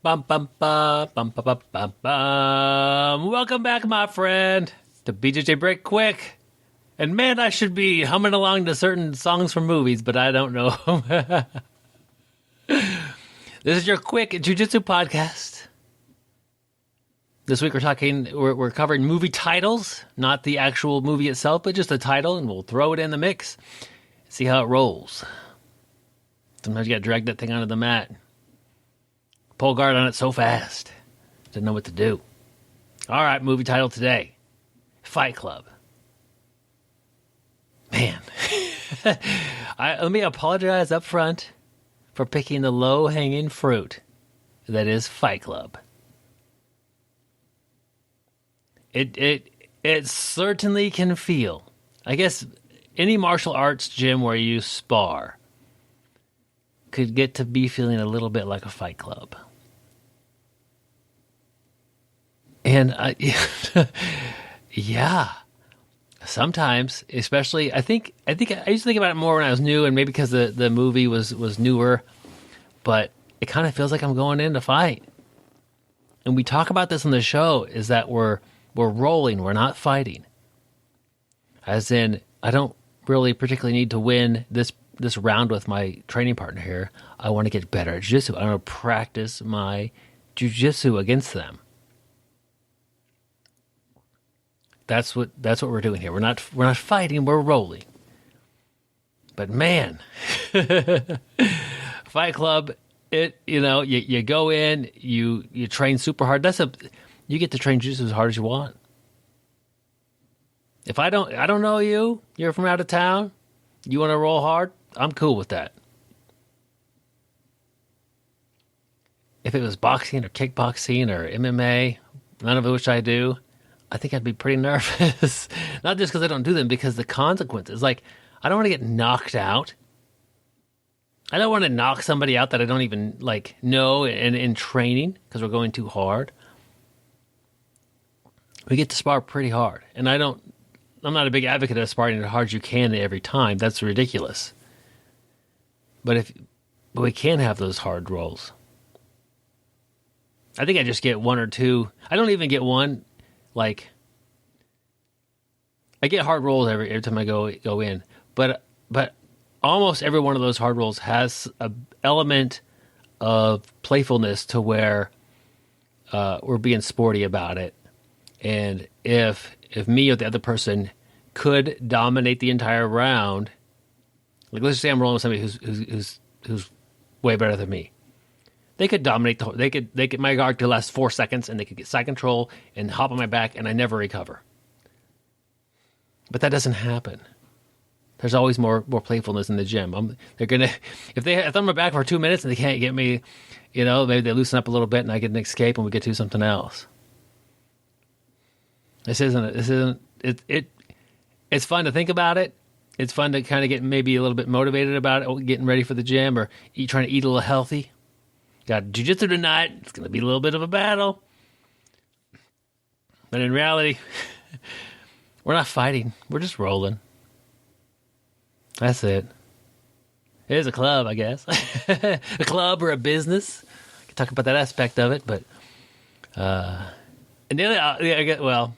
Bum, bum, bum, bum, bum, bum, bum, bum. Welcome back, my friend, to BjjBrick Quick. And man, I should be humming along to certain songs from movies, but I don't know. This is your quick jujitsu podcast. This week we're covering movie titles, not the actual movie itself, but just the title, and we'll throw it in the mix. See how it rolls. Sometimes you gotta drag that thing onto the mat. Pull guard on it so fast. Didn't know what to do. All right, movie title today. Fight Club. Man. Let me apologize up front for picking the low-hanging fruit that is Fight Club. It certainly can feel. I guess any martial arts gym where you spar could get to be feeling a little bit like a Fight Club. And yeah, sometimes, especially, I think I used to think about it more when I was new, and maybe because the movie was newer, but it kind of feels like I'm going in to fight. And we talk about this on the show, is that we're rolling, we're not fighting. As in, I don't really particularly need to win this round with my training partner here. I want to get better at jiu-jitsu. I want to practice my jiu-jitsu against them. That's what we're doing here. We're not fighting, we're rolling. But man, Fight Club, you go in, you train super hard. You get to train jiu-jitsu as hard as you want. If I don't know you're from out of town, you want to roll hard, I'm cool with that. If it was boxing or kickboxing or MMA, none of which I do, I think I'd be pretty nervous. Not just because I don't do them, because the consequences. Like, I don't want to get knocked out. I don't want to knock somebody out that I don't even know in training because we're going too hard. We get to spar pretty hard, and I'm not a big advocate of sparring as hard as you can every time. That's ridiculous. But we can have those hard rolls. I think I just get one or two. I don't even get one. I get hard rolls every time I go in, but almost every one of those hard rolls has an element of playfulness to where we're being sporty about it. And if me or the other person could dominate the entire round, let's just say I'm rolling with somebody who's way better than me. They could dominate they could my guard could last 4 seconds, and they could get side control and hop on my back, and I never recover. But that doesn't happen. There's always more playfulness in the gym. If I'm on my back for 2 minutes and they can't get me, maybe they loosen up a little bit and I get an escape and we get to something else. It's fun to think about it. It's fun to kind of get maybe a little bit motivated about it, getting ready for the gym or trying to eat a little healthy. Got jiu-jitsu tonight. It's going to be a little bit of a battle. But in reality, we're not fighting. We're just rolling. That's it. It is a club, I guess. A club or a business. I can talk about that aspect of it, but and the other,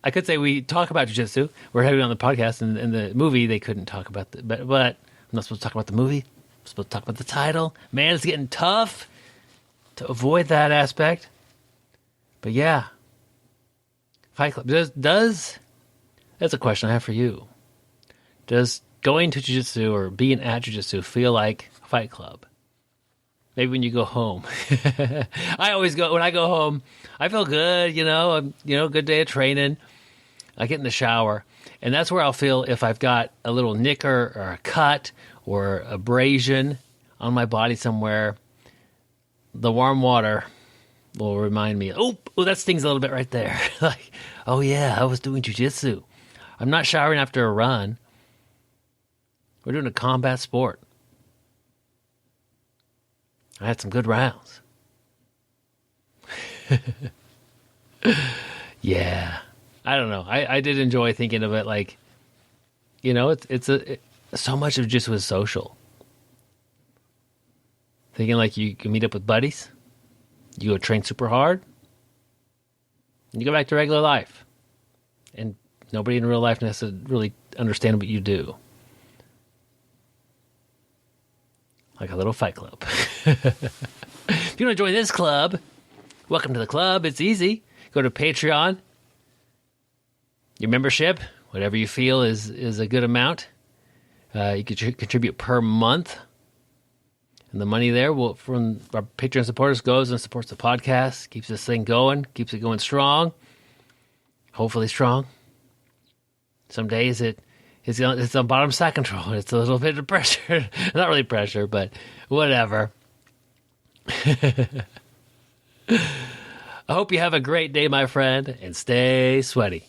I could say we talk about jiu-jitsu. We're having on the podcast, and in the movie they couldn't talk about but I'm not supposed to talk about the movie. I'm supposed to talk about the title. Man, it's getting tough to avoid that aspect. But yeah, Fight Club does. That's a question I have for you. Does going to jiu-jitsu or being at jiu-jitsu feel like Fight Club? Maybe when you go home. I always go, when I go home, I feel good, good day of training. I get in the shower, and that's where I'll feel if I've got a little nick or a cut or abrasion on my body somewhere. The warm water will remind me, oh, that stings a little bit right there. Oh yeah, I was doing jiu-jitsu. I'm not showering after a run. We're doing a combat sport. I had some good rounds. Yeah. I don't know. I did enjoy thinking of it so much of just was social. Thinking like you can meet up with buddies. You go train super hard, and you go back to regular life. And nobody in real life has to really understand what you do. Like a little fight club. If you want to join this club, welcome to the club. It's easy. Go to Patreon. Your membership, whatever you feel is a good amount. You can contribute per month. And the money there from our Patreon supporters goes and supports the podcast, keeps this thing going, keeps it going strong. Hopefully strong. Some days it's on bottom side control. It's a little bit of pressure. Not really pressure, but whatever. I hope you have a great day, my friend, and stay sweaty.